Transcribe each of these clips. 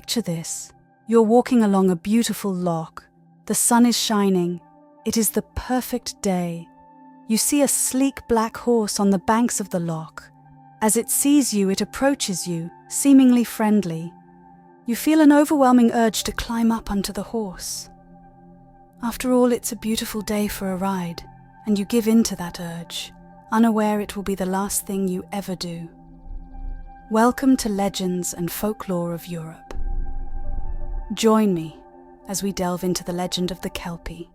Picture this. You're walking along a beautiful loch. The sun is shining. It is the perfect day. You see a sleek black horse on the banks of the loch. As it sees you, it approaches you, seemingly friendly. You feel an overwhelming urge to climb up onto the horse. After all, it's a beautiful day for a ride, and you give in to that urge, unaware it will be the last thing you ever do. Welcome to Legends and Folklore of Europe. Join me as we delve into the legend of the Kelpie.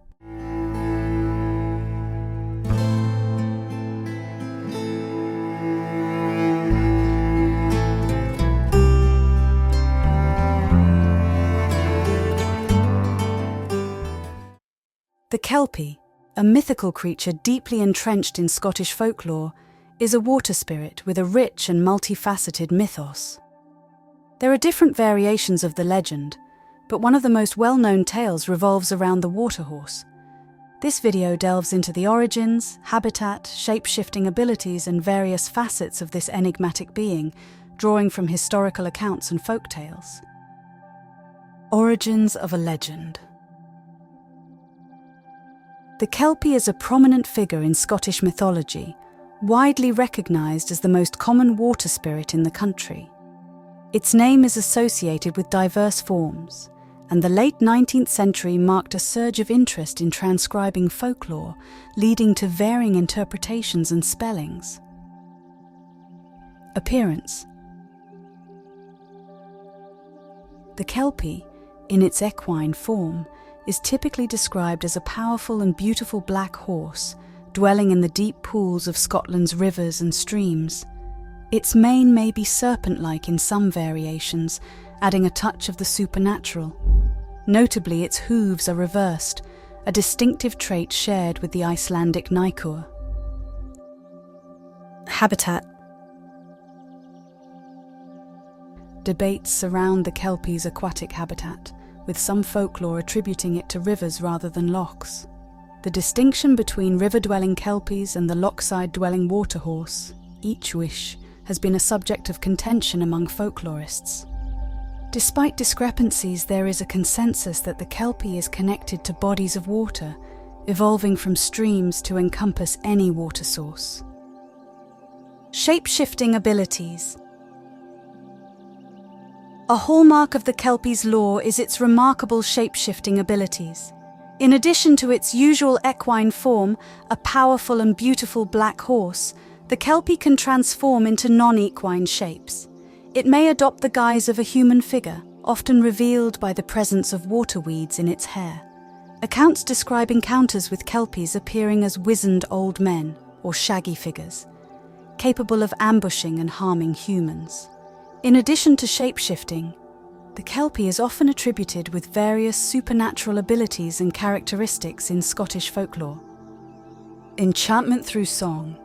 The Kelpie, a mythical creature deeply entrenched in Scottish folklore, is a water spirit with a rich and multifaceted mythos. There are different variations of the legend, but one of the most well-known tales revolves around the water horse. This video delves into the origins, habitat, shape-shifting abilities, and various facets of this enigmatic being, drawing from historical accounts and folk tales. Origins of a legend. The Kelpie is a prominent figure in Scottish mythology, widely recognised as the most common water spirit in the country. Its name is associated with diverse forms, and the late 19th century marked a surge of interest in transcribing folklore, leading to varying interpretations and spellings. Appearance. The Kelpie, in its equine form, is typically described as a powerful and beautiful black horse, dwelling in the deep pools of Scotland's rivers and streams. Its mane may be serpent-like in some variations, adding a touch of the supernatural. Notably, its hooves are reversed, a distinctive trait shared with the Icelandic Nikur. Habitat. Debates surround the Kelpie's aquatic habitat, with some folklore attributing it to rivers rather than lochs. The distinction between river-dwelling Kelpies and the lochside-dwelling waterhorse, each wish, has been a subject of contention among folklorists. Despite discrepancies, there is a consensus that the Kelpie is connected to bodies of water, evolving from streams to encompass any water source. Shape-shifting abilities. A hallmark of the Kelpie's lore is its remarkable shape-shifting abilities. In addition to its usual equine form, a powerful and beautiful black horse, the Kelpie can transform into non-equine shapes. It may adopt the guise of a human figure, often revealed by the presence of water weeds in its hair. Accounts describe encounters with Kelpies appearing as wizened old men, or shaggy figures, capable of ambushing and harming humans. In addition to shape-shifting, the Kelpie is often attributed with various supernatural abilities and characteristics in Scottish folklore. Enchantment through song.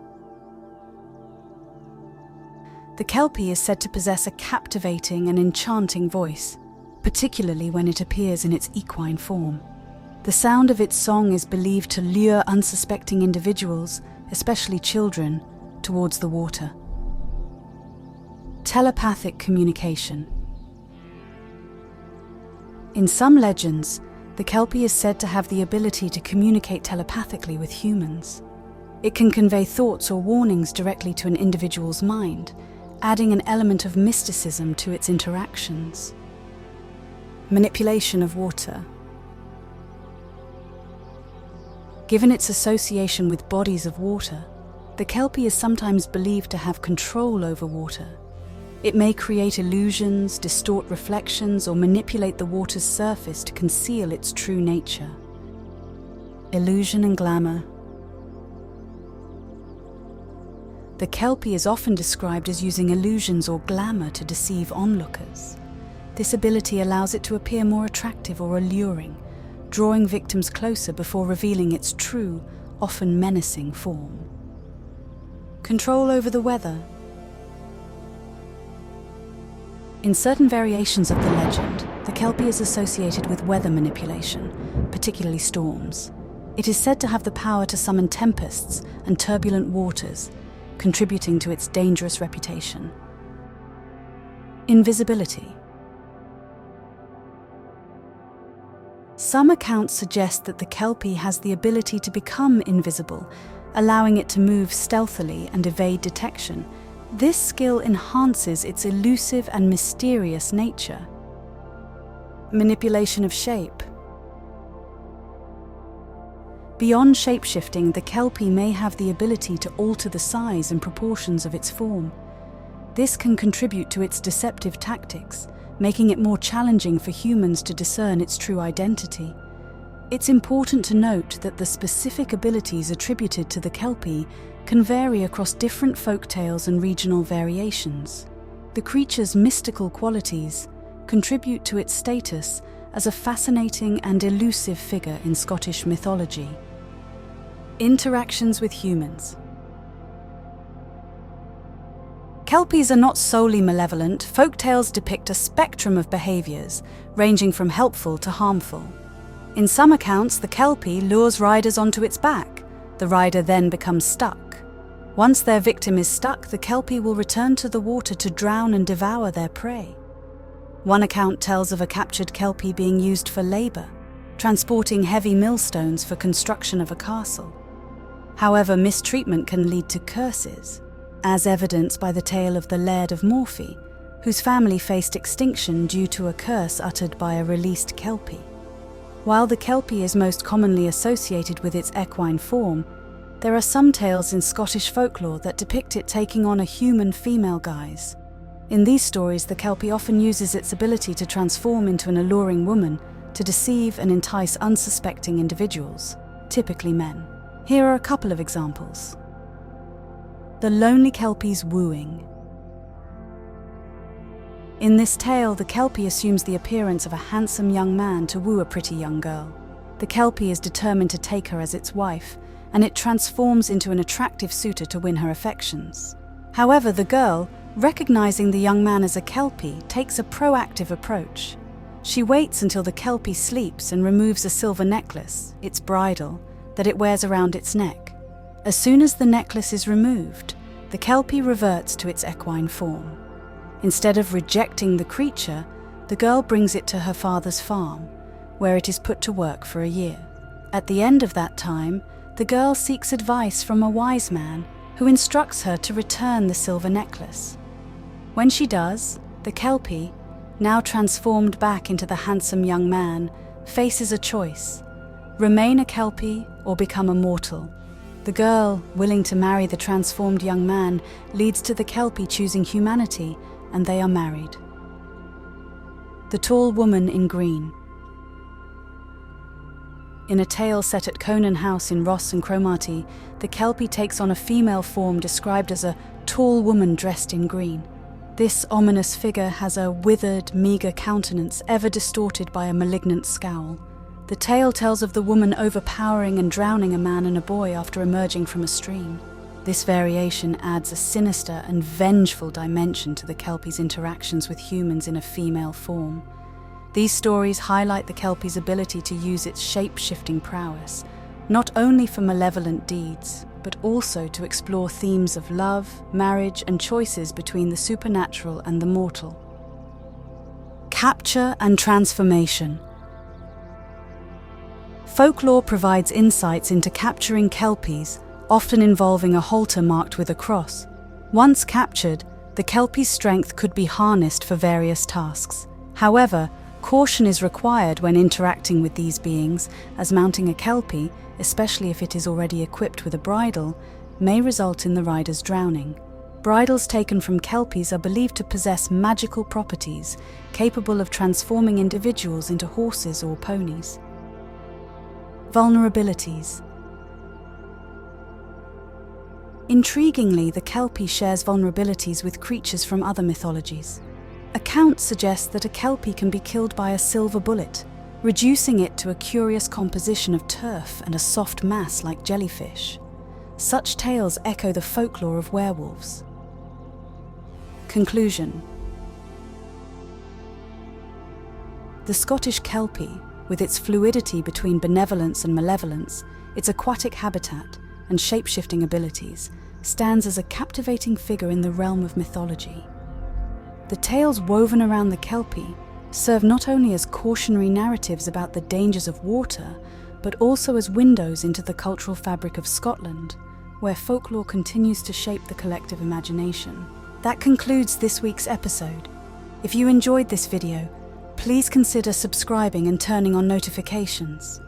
The Kelpie is said to possess a captivating and enchanting voice, particularly when it appears in its equine form. The sound of its song is believed to lure unsuspecting individuals, especially children, towards the water. Telepathic communication. In some legends, the Kelpie is said to have the ability to communicate telepathically with humans. It can convey thoughts or warnings directly to an individual's mind, adding an element of mysticism to its interactions. Manipulation of water. Given its association with bodies of water, the Kelpie is sometimes believed to have control over water. It may create illusions, distort reflections, or manipulate the water's surface to conceal its true nature. Illusion and glamour. The Kelpie is often described as using illusions or glamour to deceive onlookers. This ability allows it to appear more attractive or alluring, drawing victims closer before revealing its true, often menacing form. Control over the weather. In certain variations of the legend, the Kelpie is associated with weather manipulation, particularly storms. It is said to have the power to summon tempests and turbulent waters, contributing to its dangerous reputation. Invisibility. Some accounts suggest that the Kelpie has the ability to become invisible, allowing it to move stealthily and evade detection. This skill enhances its elusive and mysterious nature. Manipulation of shape. Beyond shapeshifting, the Kelpie may have the ability to alter the size and proportions of its form. This can contribute to its deceptive tactics, making it more challenging for humans to discern its true identity. It's important to note that the specific abilities attributed to the Kelpie can vary across different folktales and regional variations. The creature's mystical qualities contribute to its status as a fascinating and elusive figure in Scottish mythology. Interactions with humans. Kelpies are not solely malevolent. Folktales depict a spectrum of behaviours, ranging from helpful to harmful. In some accounts, the Kelpie lures riders onto its back. The rider then becomes stuck. Once their victim is stuck, the Kelpie will return to the water to drown and devour their prey. One account tells of a captured Kelpie being used for labour, transporting heavy millstones for construction of a castle. However, mistreatment can lead to curses, as evidenced by the tale of the Laird of Morphy, whose family faced extinction due to a curse uttered by a released Kelpie. While the Kelpie is most commonly associated with its equine form, there are some tales in Scottish folklore that depict it taking on a human female guise. In these stories, the Kelpie often uses its ability to transform into an alluring woman to deceive and entice unsuspecting individuals, typically men. Here are a couple of examples. The lonely Kelpie's wooing. In this tale, the Kelpie assumes the appearance of a handsome young man to woo a pretty young girl. The Kelpie is determined to take her as its wife, and it transforms into an attractive suitor to win her affections. However, the girl, recognizing the young man as a Kelpie, takes a proactive approach. She waits until the Kelpie sleeps and removes a silver necklace, its bridle, that it wears around its neck. As soon as the necklace is removed, the Kelpie reverts to its equine form. Instead of rejecting the creature, the girl brings it to her father's farm, where it is put to work for a year. At the end of that time, the girl seeks advice from a wise man who instructs her to return the silver necklace. When she does, the Kelpie, now transformed back into the handsome young man, faces a choice: remain a Kelpie or become a mortal. The girl, willing to marry the transformed young man, leads to the Kelpie choosing humanity, and they are married. The tall woman in green. In a tale set at Conan House in Ross and Cromarty, the Kelpie takes on a female form described as a tall woman dressed in green. This ominous figure has a withered, meagre countenance, ever distorted by a malignant scowl. The tale tells of the woman overpowering and drowning a man and a boy after emerging from a stream. This variation adds a sinister and vengeful dimension to the Kelpie's interactions with humans in a female form. These stories highlight the Kelpie's ability to use its shape-shifting prowess, not only for malevolent deeds, but also to explore themes of love, marriage, and choices between the supernatural and the mortal. Capture and transformation. Folklore provides insights into capturing Kelpies, often involving a halter marked with a cross. Once captured, the Kelpie's strength could be harnessed for various tasks. However, caution is required when interacting with these beings, as mounting a Kelpie, especially if it is already equipped with a bridle, may result in the rider's drowning. Bridles taken from Kelpies are believed to possess magical properties, capable of transforming individuals into horses or ponies. Vulnerabilities. Intriguingly, the Kelpie shares vulnerabilities with creatures from other mythologies. Accounts suggest that a Kelpie can be killed by a silver bullet, reducing it to a curious composition of turf and a soft mass like jellyfish. Such tales echo the folklore of werewolves. Conclusion. The Scottish Kelpie, with its fluidity between benevolence and malevolence, its aquatic habitat, and shape-shifting abilities, stands as a captivating figure in the realm of mythology. The tales woven around the Kelpie serve not only as cautionary narratives about the dangers of water, but also as windows into the cultural fabric of Scotland, where folklore continues to shape the collective imagination. That concludes this week's episode. If you enjoyed this video, please consider subscribing and turning on notifications.